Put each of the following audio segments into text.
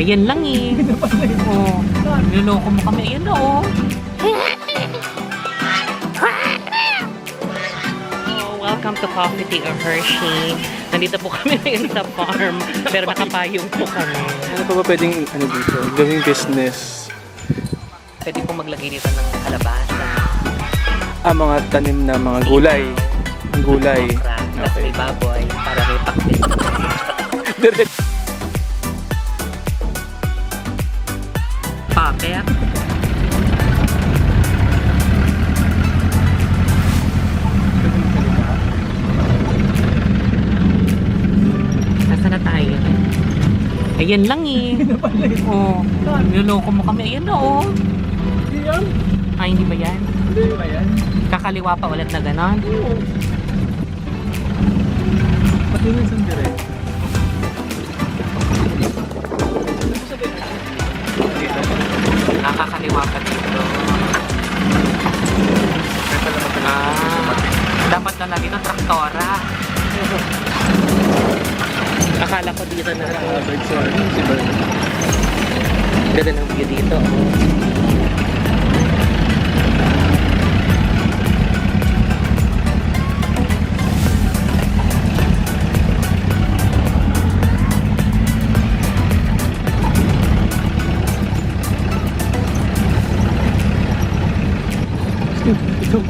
Ayan lang eh. Oh, niloloko mo kami. Ayan na oh. Welcome to Coffee Tea or Hershey. Nandito po kami ngayon sa farm. Pero nakapayong po kami. Ano pa ba pwedeng dito? Gawing business? Pwede po maglagay dito ng kalabasa. Mga tanim na mga gulay. Gulay. Okra. Tapos may baboy para may pakbit. Direct. Paper. Nasaan na tayo? Ayan lang eh. Oh, niloloko mo kami. Ayan na oh. Hindi yan. Ay, hindi ba yan? Hindi ba yan? Kakaliwa pa ulit na ganon? Oo. Pati yung isang direct. Nakakaliwa pa dito. Dapat na lang dito traktora. Akala ko dito na ito. Ganda ng view dito.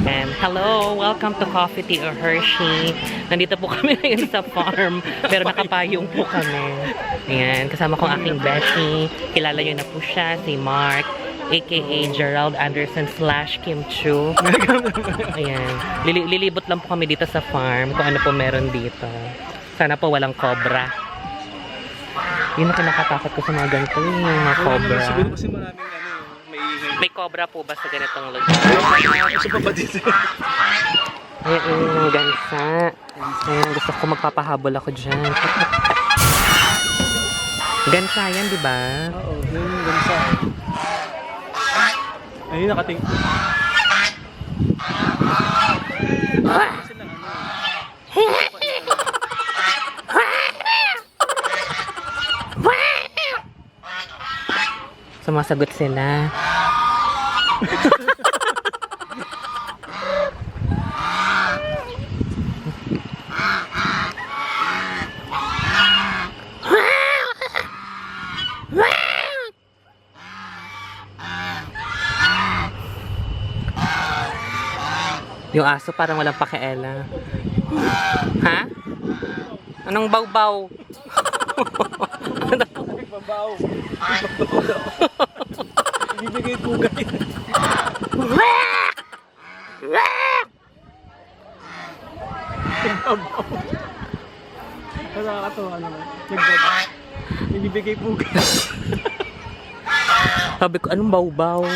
And hello, welcome to Coffee Tea or Hershey. Nandito po kami ngayon sa farm, pero nakapayong po kami. Ayan, kasama ko ang aking Beshi. Kilala nyo na po siya, si Mark, aka Gerald Anderson / Kim Chu. Ayan, lilibot lang po kami dito sa farm kung ano po meron dito. Sana po walang cobra. Yun ang kinakatakot ko sa mga ganito, yung mga cobra. Siguro kasi maraming May cobra po ba sa ganitong lugar? Gusto pa ba dito? Ayun, gansa. Ayan, gusto ko magpapahabol ako dyan. Gansa yan, di ba? Oo, yun yung gansa. Ayun, nakating. Sumasagot sila. Yung aso parang walang pakialam. Ha? Anong baw-baw? Babaw. Ibibigay pugay. Nakakatawa naman. Nagbabaw. Ibibigay pugay. Sabi ko, anong baw-baw?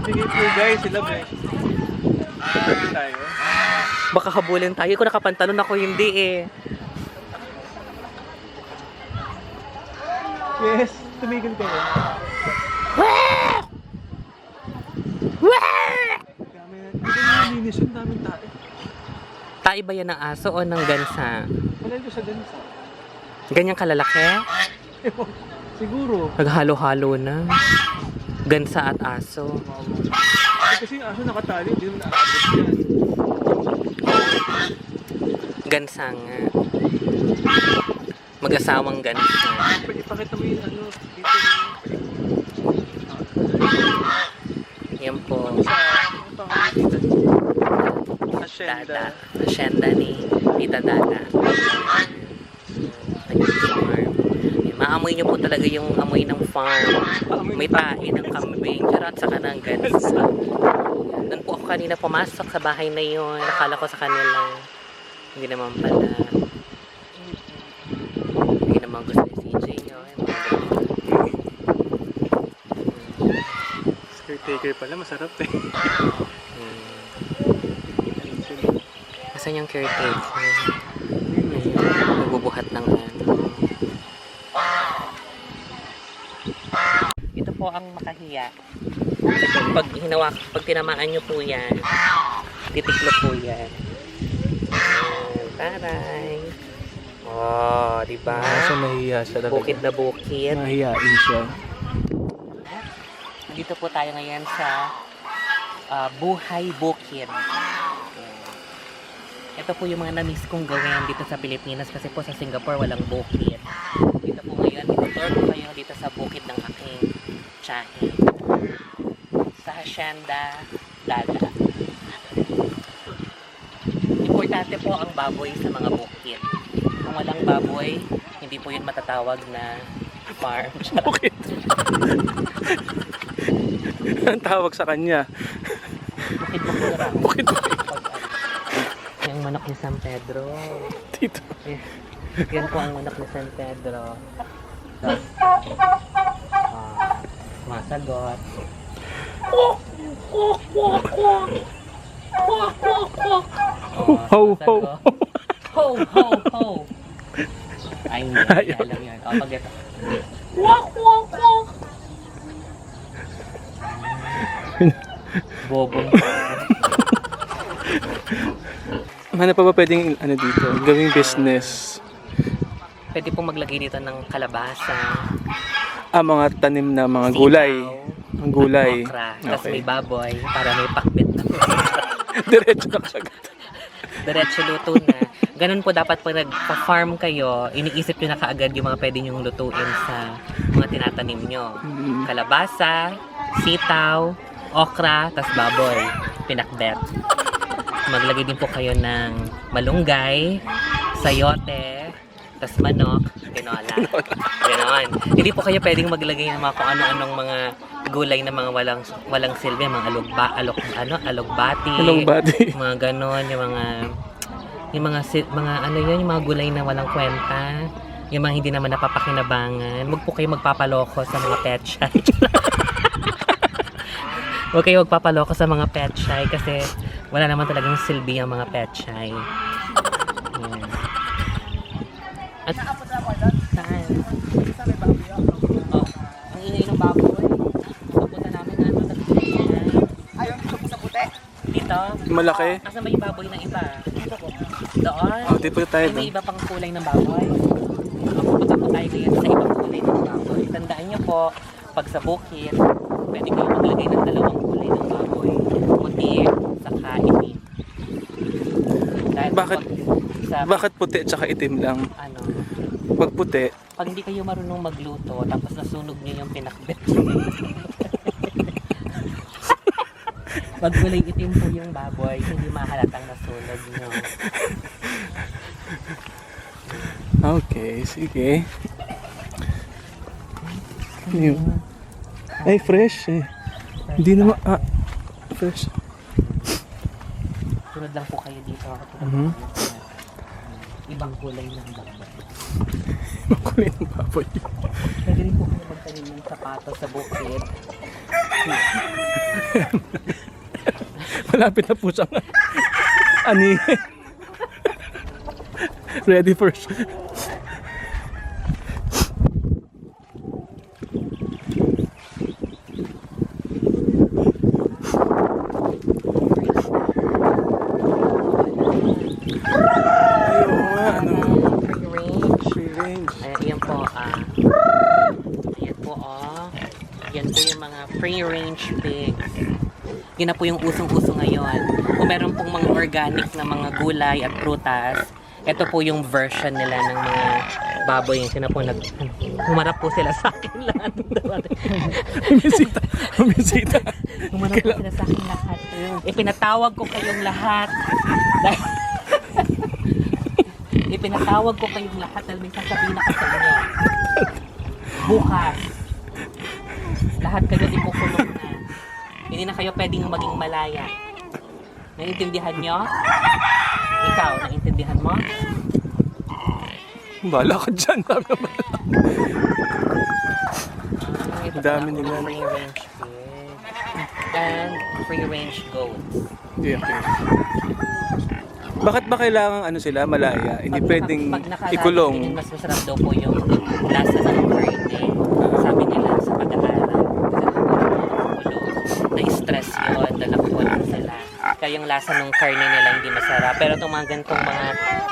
Ibibigay pugay sila, be. Sabi tayo. Baka habulin tayo. Kung nakapantalon ako, hindi eh. Yes, tumigil kayo. Hindi ko nilinis yung daming tae. Tae ba yan ng aso o ng gansa? Wala ito sa gansa. Ganyang kalalaki? Siguro. Naghalo-halo na. Gansa at aso. Kasi yung aso nakatali, hindi naman naabot yan. Gansa nga. Mag-asawang gansa. Ipakita mo yung ano, dito Yan po. Hacienda. Dada. Hacienda ni Tita Dada. Farm. Maamoy nyo po talaga yung amoy ng farm. May tae ng kambing. Charot sa kanang gansa. Doon po ako kanina pumasok sa bahay na yun. Nakala ko sa kanila. Hindi naman pala. Hindi naman gusto ni CJ yun. Caretaker pala, masarap eh. Asan yung caretaker? Nagbubuhat ng ano. Ito po ang makahiya. Pag tinamaan nyo po yan, titiklo po yan. Taray! O, Oh, di ba? Kaso nahiya siya talaga. Bukid na bukid. Mahiyain siya. Dito po tayo ngayon sa Buhay Bukid. Ito po yung mga na-miss kong gawin dito sa Pilipinas kasi po sa Singapore walang bukid. Dito po ngayon, itutur ko kayo dito sa bukid ng aking tiyahin. Sa Hacienda, Dada. Importante po ang baboy sa mga bukid. Kung walang baboy, hindi po yun matatawag na farm. Bukid. Ang tawag sa kanya. Bukid-bukid lang. Bukid. Yung manok ni San Pedro. Dito. Yan po ang manok ni San Pedro. Tapos, masagot. Ho, ho. Ho, ho, ho. Ay, hindi. Alam yan. O, pag ito. Bobong. Ano pa ba pwedeng ano dito? Gawing business. Pwede pong maglagay dito ng kalabasa, Mga tanim na mga gulay. sitaw, Ang gulay. okra. Tapos Okay. may baboy para may pakbit na. Diretso na agad. Diretso luto na. Ganun po dapat pag nagpa-farm kayo, iniisip nyo na kaagad yung mga pwede nyong lutuin sa mga tinatanim nyo. Kalabasa, sitaw, okra, tas baboy, pinakbet. Maglagay din po kayo ng malunggay, sayote, tas manok, tinola. Ganon. Hindi po kayo pwedeng maglagay ng mga kung ano-anong mga gulay na mga walang silbi, mga alogbati, Anong body? mga ganon, yung mga ano yun, yung mga gulay na walang kwenta, yung mga hindi naman napapakinabangan. Huwag po kayo magpapaloko sa mga pet shop. Huwag kayo magpapaloko sa mga pet shop kasi wala naman talagang silbi ang mga pet shop. Yan. At saan? Oh, ang ingay ng baboy. Papunta namin ano, Ayaw nito po sa puti. dito. Malaki. Asan ba yung baboy ng iba? Doon? Oh, dito tayo Ay, may doon. iba pang kulay ng baboy. Pupunta po tayo ngayon sa ibang kulay ng baboy. Tandaan niyo po, pag sa bukid, pwede kayo maglagay ng dalawang kulay ng baboy. Puti, saka itim. Dahil Bakit? sa, Bakit puti tsaka itim lang? ano, Pag puti, pag hindi kayo marunong magluto, tapos nasunog niyo yung pinakbet. Pag kulay itim po yung baboy, hindi mahalatang nasunog nyo. okay, sige. Ano yun? Ay, fresh eh. Hindi naman, fresh. Sunod lang po kayo dito. Mhm. Ibang kulay ng baboy. Makulay ng baboy. Pwede rin po kayo magtanim ng sapatos sa bukid. Malapit na po siyang ani. Ready for Free range. free range. Ayan po, ayan po, yan po yung mga free range pigs. Yun na po yung usong-uso ngayon. Kung meron pong mga organic na mga gulay at prutas, ito po yung version nila ng mga baboy. Yung po humarap po sila sa akin lahat. Bumisita. Bumisita. Humarap po sila sa akin lahat. Ipinatawag ko kayong lahat. Ipinatawag ko kayong lahat dahil may sasabihin ako sa inyo. Bukas, lahat kayo ipukulong na. Hindi na kayo pwedeng maging malaya. Naiintindihan nyo? Ikaw, naiintindihan mo? Bala ka dyan. Sabi naman. Ito Ang dami pala, nila. free range pig. And free range goats. Okay, okay. Bakit ba kailangan ano sila, malaya? Hindi pwedeng nakalagay ikulong. din, mas masarap daw po yung lasa ng karne. Sabi nila sa pag-aaral, na-stress yun, dala ko lang sila. kaya yung lasa ng karne nila hindi masarap. Pero itong mga ganitong mga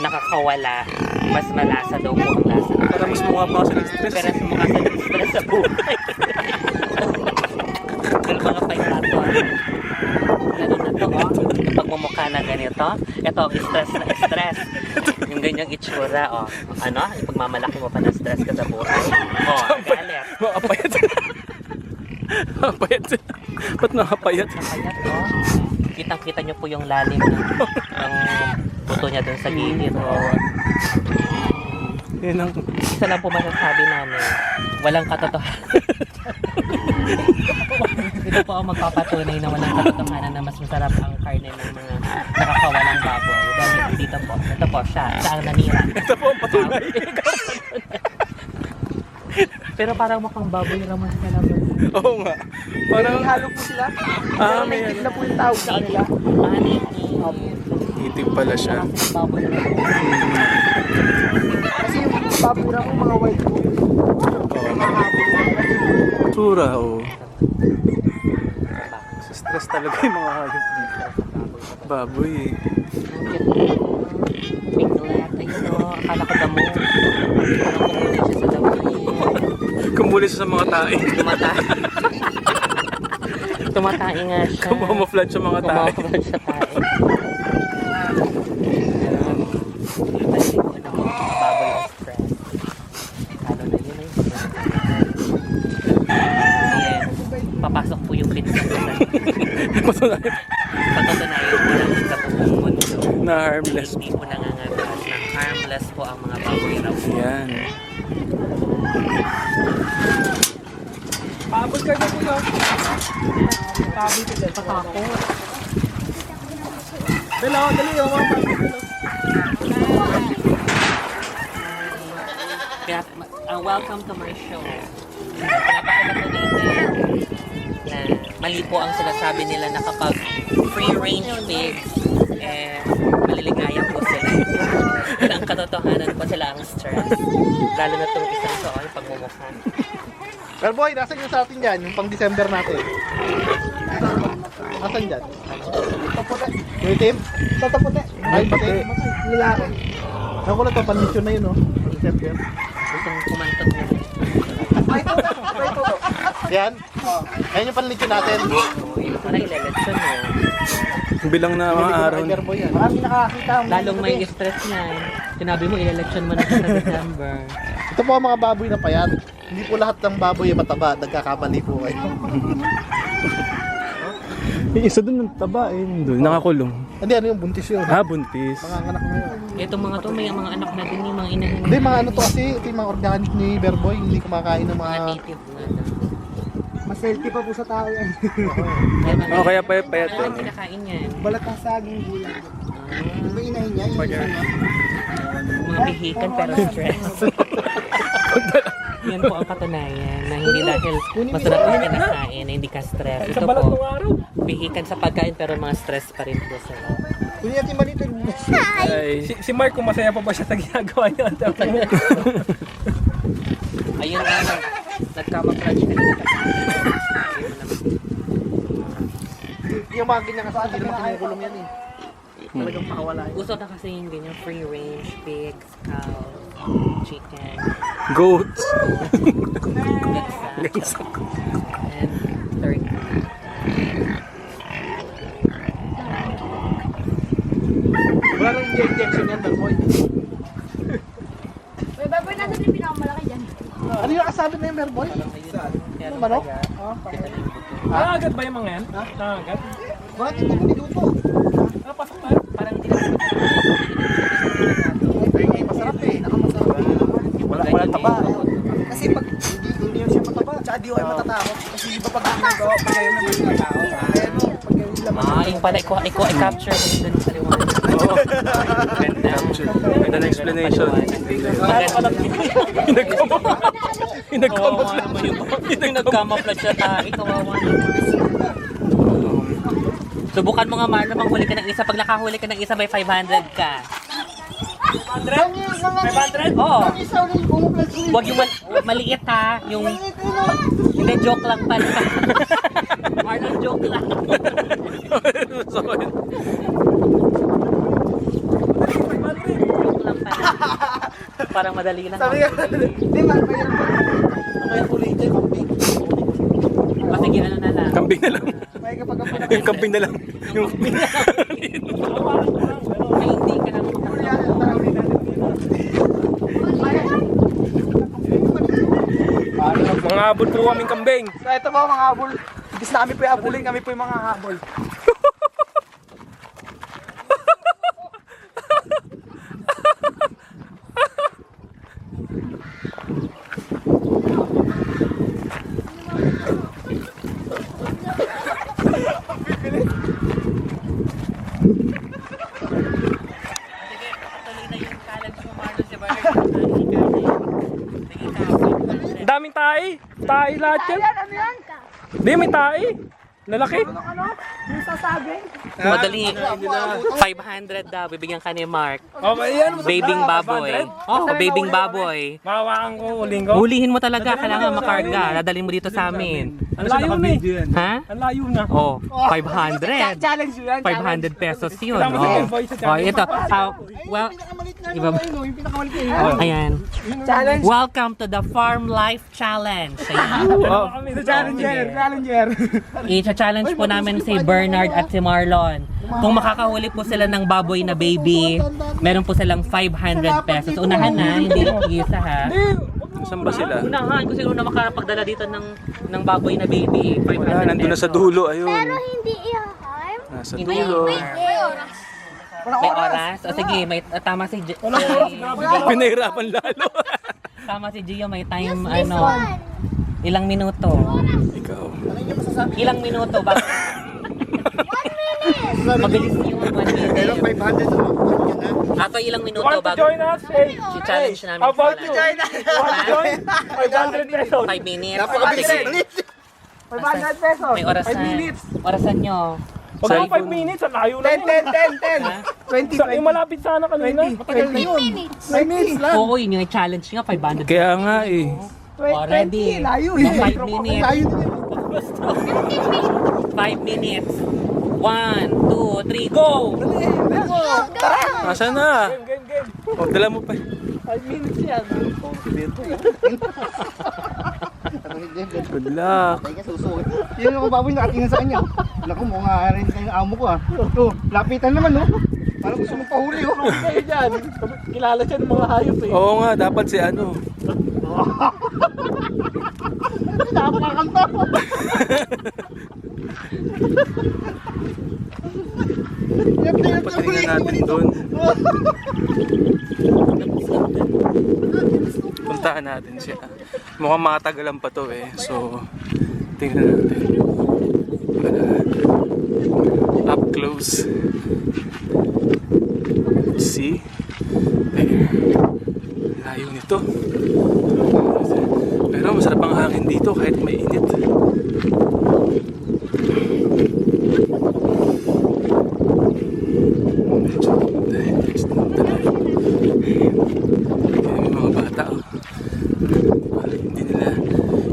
nakakawala, mas malasa daw po ang lasa. Para mas mukha pa ako sa stress. Pero sa mukha sa stress sa buhay. Pero mga paylato. Lalo na to, oh. Pag mumukha na ganito, ito ang stress na stress. Yung ganyang itsura, oh. Ano? Pagmamalaki mo pa na stress ka sa buhay. Oh, galit. Makapayat. Makapayat. Ba't nakapayat? Nakayat, oh. Kitang-kita nyo po yung lalim ng puto niya dun sa gilid, oh. Yan ang... Isa lang po masasabi namin, walang katotohanan. Ito po ang magpapatunay na walang katotohanan na mas masarap ang karne ng mga nakakawalang baboy. Dahil dito po, ito po siya ang nanira. Ito po ang patunay. Pero parang mukhang baboy naman siya naman. Oo nga. Parang... Halo po sila. Ah, may Native na po yung tawag sa kanila. Itig pala siya. Baboy na po. Kasi yung babura mo mga white po. Tsura, oo. Sa stress talaga yung mga hayop dito. Baboy eh. Piglet, ayun o. Akala ko damo. Parang kumuli siya sa damo. Kumuli siya sa mga tae. Tumatay. Tumatay nga siya. Kumamuflad sa mga tae. Kumamuflad sa tae. Balik ko na po ang baboy ng stress. Lalo na yun ay ayan. Papasok po yung pinsan ko sa Patunay patutunayan po lang sa buong mundo. na harmless. Hindi po nangangagat na harmless po ang mga baboy raw. Yan. Pabot ka na po yun. Pabot ka na. Patakot. Dalo, dali yung mga pabot. Kaya, welcome to my show. Napakalato na mali po ang sinasabi nila na kapag free-range pigs, maliligaya po sila. Ang katotohanan po sila ang stress. Lalo na itong isang to, yung pagmumukha. Pero boy, nasan yung sa atin dyan? Yung pang December natin. Nasaan dyan? Tapote. Yung itim? Tapote. Ay, pati. Lalaki. Ako lang to, pan-mission na yun, no? December. Gustong kumantot mo. Ay, ito. Yan? Ayan yung pan-mission natin. Yung parang ilelection mo. Bilang na mga araw. Boy, yan. Marami nakakita. Lalong may stress niyan. Sinabi mo, ilelection mo na sa December. Ito po ang mga baboy na payat. Hindi po lahat ng baboy ay mataba. Nagkakamali po kayo. Yung isa dun ng taba eh. Doon, nakakulong. Hindi, ano yung buntis yun? Ah, buntis. Mga anak mo yun. Itong mga to, may mga anak na din, yung mga inahin. Hindi, mga ano to kasi. Ito yung mga organic ni Berboy. Hindi kumakain ng Mga mga... native na. Mas healthy pa po sa tao yan. Oh, kaya payat Ano eh. kinakain yan? Balat ng saging gulay. May inahin niya. Mga pihikan pero stress. Yan po ang katunayan na hindi dahil masarap ang kinakain, hindi ka stress. Ito po, pihikan sa pagkain pero mga stress pa rin po sila. Kunin natin malito. Ay, Si Mark, kung masaya pa ba siya sa ginagawa niya? Ayun nga, nagkama-crunch ka na. Yung mga ganyan kasi hindi naman kinukulong yan eh. Talagang makawala yun. Gusto na kasi yung ganyan, free range, pigs, cows, chicken, goats. gansa, and turkey. Wala nang injection yan, Berboy. May baboy na yung pinakamalaki dyan. Ano yung kasabi na yung Berboy? Ano ba, no? Nangagat ba yung mga yan? Nangagat? Bakit hindi mo niluto? Pasok na. Parang hindi naman Ay, masarap eh. Nakamasarap eh. Wala taba. Kasi pag hindi yun siya mataba, tsaka di ko kayo matatakot. Kasi iba pag ginagawa, pag kayo naman yung tao. Kaya no, pag kayo laman. yung pala, i-capture ko dun sa liwanag. Oo. Capture. Ganda na explanation. Yung nagkamaplat siya tayo, kawawa subukan mo nga Marlon, manghuli ka ng isa. Pag nakahuli ka ng isa, may 500 ka. 500? Oo. Ang isa ulit, bumuplas ulit. Huwag yung maliit ha. Yung... Hindi, joke lang pala. Marlon, joke lang. Joke lang pala. Parang madali lang. Sabi ka, hindi man, may ulitin, kambing. O sige, ano na lang. Kambing na lang. May kapag Yung kambing na lang. Yung May hindi ka lang. Mga abot po kaming kambing. So ito po mga habol. Ibig na kami po yung habulin, kami po yung mga habol. Sige, patuloy na yung challenge mo, Marlon, si Bernard. Sige, Ang daming tae. Tae lahat yan. Ano yan? Hindi, may tae. Lalaki. Ano? Yung sasaging? madali. 500 daw, bibigyan ka ni Mark. Oh, yan. Babing baboy. Oh, babing baboy. Mahawakan ko, huling ko. Hulihin mo talaga, kailangan makarga. Dadalhin mo dito sa amin. Ang layo na eh. Ha? Ang layo na. Oh, 500. Challenge yun. 500 pesos yun. Kasama si Oh, Boy sa oh ito. Well, Pinakamalit na Iba- yung pinakamalit na ayan. Challenge. Welcome to the Farm Life Challenge. Ayan. Oh, kami sa Challenger. Challenger. I-challenge po namin si Bernard at si Marlon. Kung makakahuli po sila ng baboy na baby, meron po silang 500 pesos. Unahan na, hindi isa ha. saan ba sila? Unahan, kung sino na makapagdala dito ng baboy na baby. 500 Wala, nandun na sa pesos. dulo. Ayun. Hindi i-harm. Nasa Hindi. dulo. May oras. May oras? O sige, may tama si Pinahirapan lalo. tama si Gio, may time ano. Ilang minuto? Ikaw. Ilang minuto ba? 1 minute. Mabilis yun, 1 minute. 500 naman. Ato ilang minuto Want to bago join us? Hey, i-challenge namin how about you? sila. Want to join? 500 pesos. 5 minutes. Napakabilis. Sige. 500 pesos. May orasan. 5 minutes. Orasan nyo. Pag 5 minutes, ang layo na 10, 10, 10, 10. Ha? 20, Sa, yung malapit sana kanina. 20. 5 minutes lang. Oo, yun yung challenge nga, 500. Kaya nga eh. Already. 20, layo Oh, eh. 5 minutes. Layo din. 5 minutes. 1, 2, 3, go! Asa na? Game, game, game. O, dala mo pa. 5 minutes yan. Good luck. Yun yung baboy nakatingin sa kanya. Naku, mukha rin kayo ng amo ko ah. Oh, lapitan naman oh. Parang gusto mong pahuli oh. Kayo dyan. Kilala siya ng mga hayop eh. Oo nga, dapat si ano. Napakanta. Patingnan natin doon. Puntahan natin siya. Mukhang matagalan pa to eh. So, tingnan natin. Up close. See? There. Layo nito. Pero masarap ang hangin dito kahit mainit. Medyo may mga bata oh. Parang hindi nila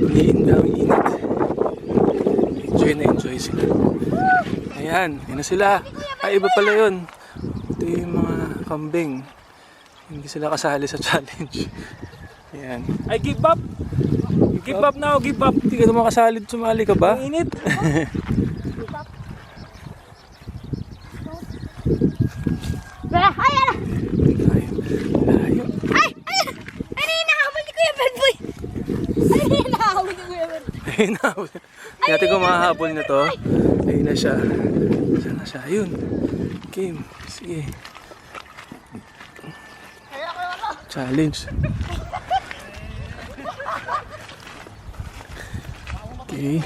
iniinda ang init. Enjoy na enjoy sila. Ayan, yun na sila. Ay, iba pala yun. Ito yung mga kambing. Hindi sila kasali sa challenge. Ayan. I give up. Give up now, give up. Hindi ka naman kasali, sumali ka ba? Ang init. Ayan! Layo. Layo. Ay! Ay! Ano yung nakahabol ni Kuya Bad Boy? Ano yung nakahabol ni Kuya Bad Boy? Ayun na. Dati ko mahahabol na to. Ayun na siya. Saan na siya? Ayun. Game. Sige. Challenge. Okay.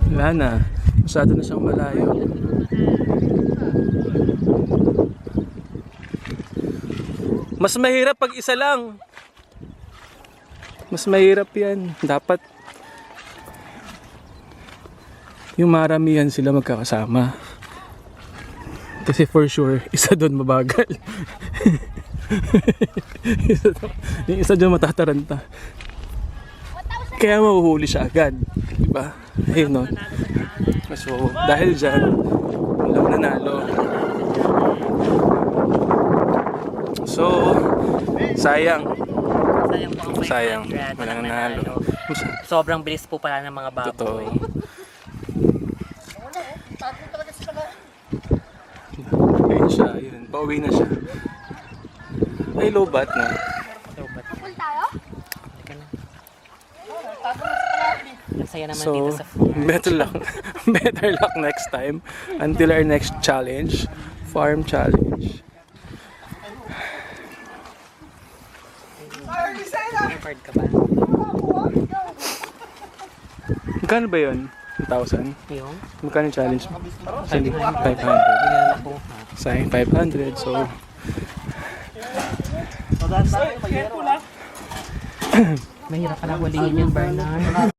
Wala na. Masyado na siyang malayo. Mas mahirap pag isa lang. Mas mahirap yan. Dapat yung maramihan sila magkakasama. Kasi for sure, isa doon mabagal. Yung isa doon matataranta. kaya mahuhuli siya agad. Diba? Ayun no. So, dahil dyan, walang nanalo. So, sayang. Sayang po ang 500. Sayang. Walang nanalo. Sobrang bilis po pala ng mga Totoo. baboy. Ayun siya, yun. Pauwi na siya. Ay, lobat na. So, ba't Full tayo? ka na? Ang saya naman So, dito sa farm. better luck next time. Until our next challenge. Farm challenge. Prepared ka ba? Magkano ba yun? 1,000? Yung? Magkano yung challenge mo? 500. Hindi na nakuha. Sayang 500. So, Mahirap pala hulihin yung Bernard.